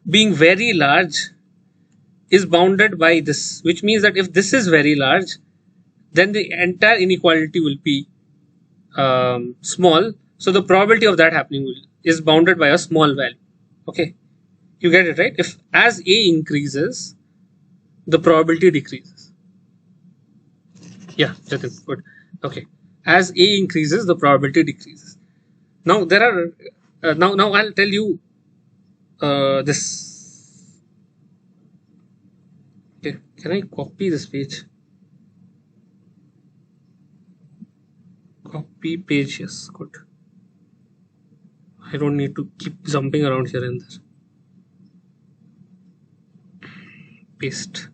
being very large is bounded by this, which means that if this is very large, then the entire inequality will be small. So the probability of that happening is bounded by a small value. Okay, you get it, right? If as A increases, the probability decreases. Yeah, Jatin, good. Okay, as A increases, the probability decreases. Now there are now I'll tell you this. Okay, can I copy this page? Copy page, yes, good. I don't need to keep jumping around here and there. Paste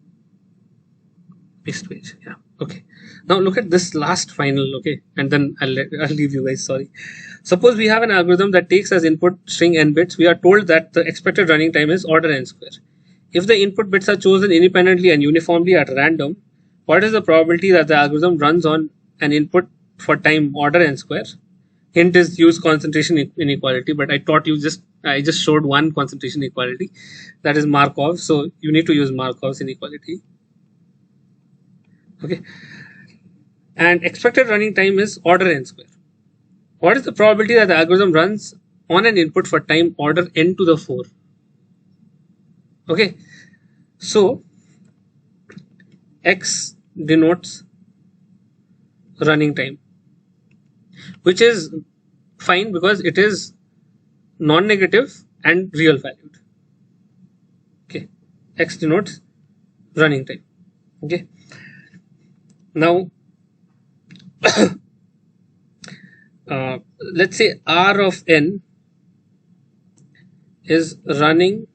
page, yeah. Okay, now look at this last final, okay, and then I'll leave you guys. Sorry. Suppose we have an algorithm that takes as input string n bits. We are told that the expected running time is order n square. If the input bits are chosen independently and uniformly at random, what is the probability that the algorithm runs on an input for time order n square? Hint is use concentration inequality, but I just showed one concentration inequality, that is Markov. So you need to use Markov's inequality. Okay, and expected running time is order n square. What is the probability that the algorithm runs on an input for time order n to the 4? Okay, so X denotes running time, which is fine because it is non-negative and real valued. Okay, X denotes running time. Okay, now let's say R of n is running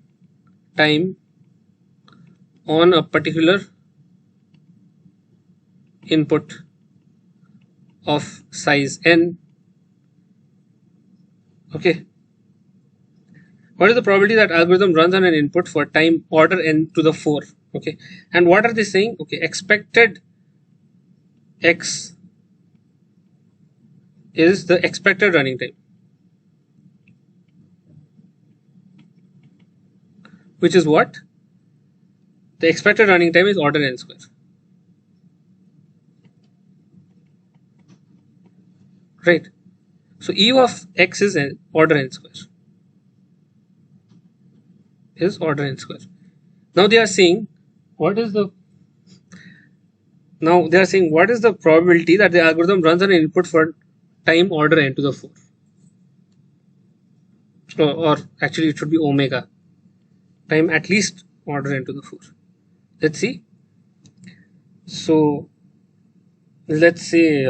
time on a particular input of size n. Okay, what is the probability that algorithm runs on an input for time order n to the 4? Okay, and what are they saying? Okay, expected X is the expected running time, which is what? The expected running time is order n square. Right. So E of X is order n square. Is order n square. Now they are saying what is the probability that the algorithm runs on an input for time order n to the 4? Or actually it should be omega, time at least order n to the 4. Let's see. So let's say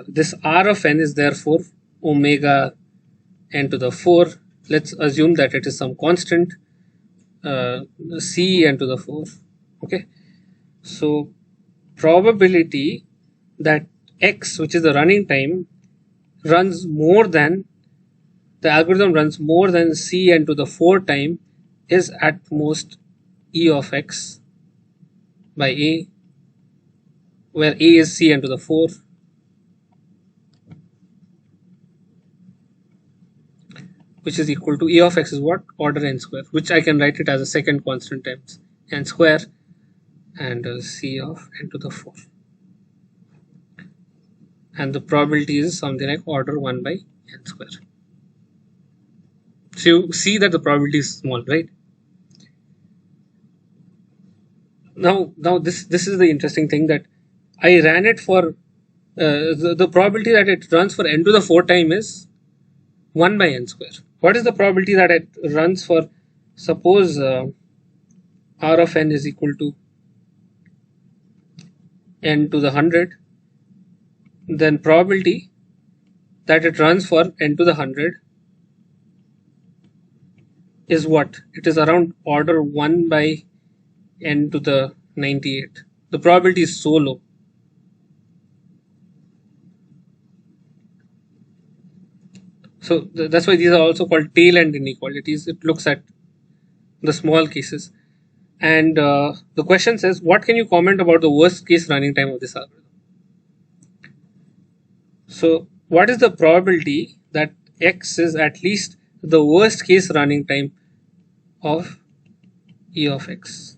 this R of n is therefore omega n to the 4. Let's assume that it is some constant C n to the 4. Okay, so probability that x, which is the running time, runs more than the algorithm runs more than cn to the 4 time is at most e of x by a, where a is cn to the 4, which is equal to e of x is what? Order n square, which I can write it as a second constant times n square and c of n to the 4. And the probability is something like order 1 by n square. So you see that the probability is small, right? Now this is the interesting thing, that I ran it for the probability that it runs for n to the 4 time is 1 by n square. What is the probability that it runs for, suppose r of n is equal to n to the 100, then probability that it runs for n to the 100 is what? It is around order 1 by n to the 98. The probability is so low. So that's why these are also called tail end inequalities. It looks at the small cases. And the question says, what can you comment about the worst case running time of this algorithm? So what is the probability that x is at least the worst case running time of e of x?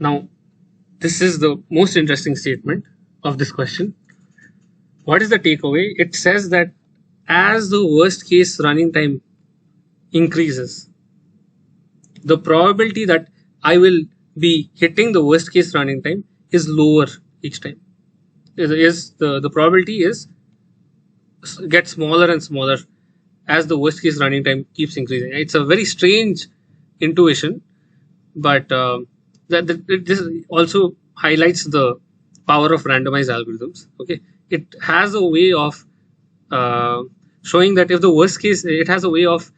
Now, this is the most interesting statement of this question. What is the takeaway? It says that as the worst case running time increases, the probability that I will be hitting the worst case running time is lower each time. The probability is gets smaller and smaller as the worst case running time keeps increasing. It's a very strange intuition, but this also highlights the power of randomized algorithms. Okay, it has a way of showing that if the worst case, it has a way of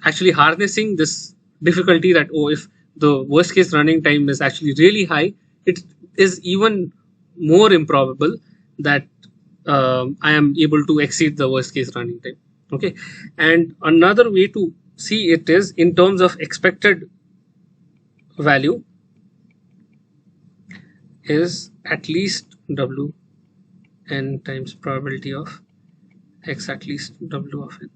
actually harnessing this difficulty that, oh, if the worst case running time is actually really high, it is even more improbable that I am able to exceed the worst case running time. Okay, and another way to see it is in terms of expected value is at least w n times probability of x at least w of n.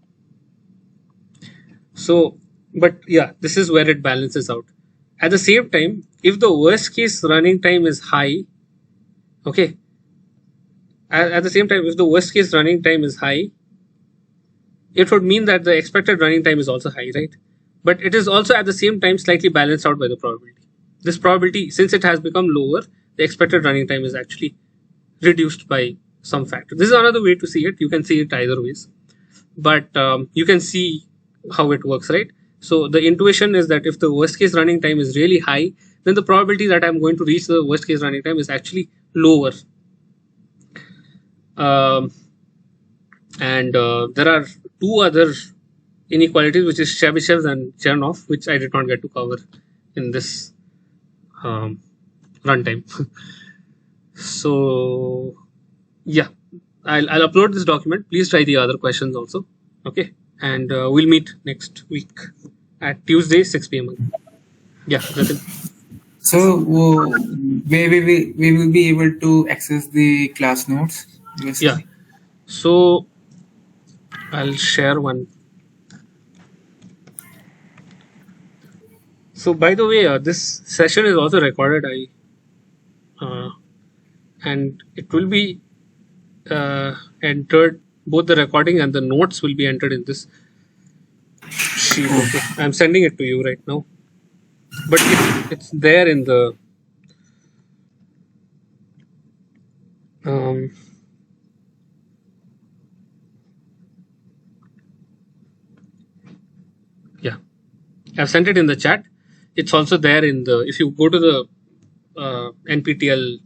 So, but yeah, this is where it balances out. At the same time, if the worst case running time is high, okay, at the same time, if the worst case running time is high, it would mean that the expected running time is also high, right? But it is also at the same time slightly balanced out by the probability. This probability, since it has become lower, the expected running time is actually reduced by some factor. This is another way to see it. You can see it either ways, but you can see how it works, right? So the intuition is that if the worst case running time is really high, then the probability that I'm going to reach the worst case running time is actually lower. And there are two other inequalities, which is Chebyshev's and Chernoff, which I did not get to cover in this runtime. So yeah, I'll upload this document. Please try the other questions also. Okay, and we'll meet next week at Tuesday 6 p.m. Yeah, that's it. So we will be able to access the class notes. Basically. Yeah. So I'll share one. So by the way, this session is also recorded. And it will be entered. Both the recording and the notes will be entered in this sheet. Okay. I'm sending it to you right now, but it's there in the yeah, I've sent it in the chat. It's also there in the, if you go to the NPTEL,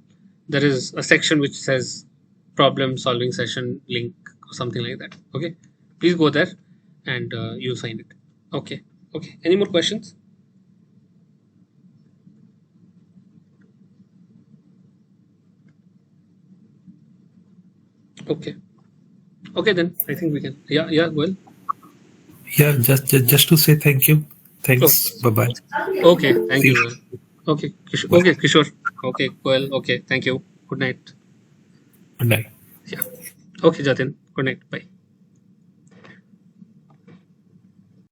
there is a section which says problem solving session link or something like that. Okay, please go there and you'll find it. Okay. Okay. Any more questions? Okay. Okay, then I think we can. Yeah. Yeah. Well. Yeah, just to say thank you. Oh. Thanks. Bye bye. Okay. Thank See you. you. Well. Okay. Bye. Okay, Kishore. Okay. Well. Okay. Thank you. Good night. Good night. Yeah. Okay, Jatin. Good night. Bye.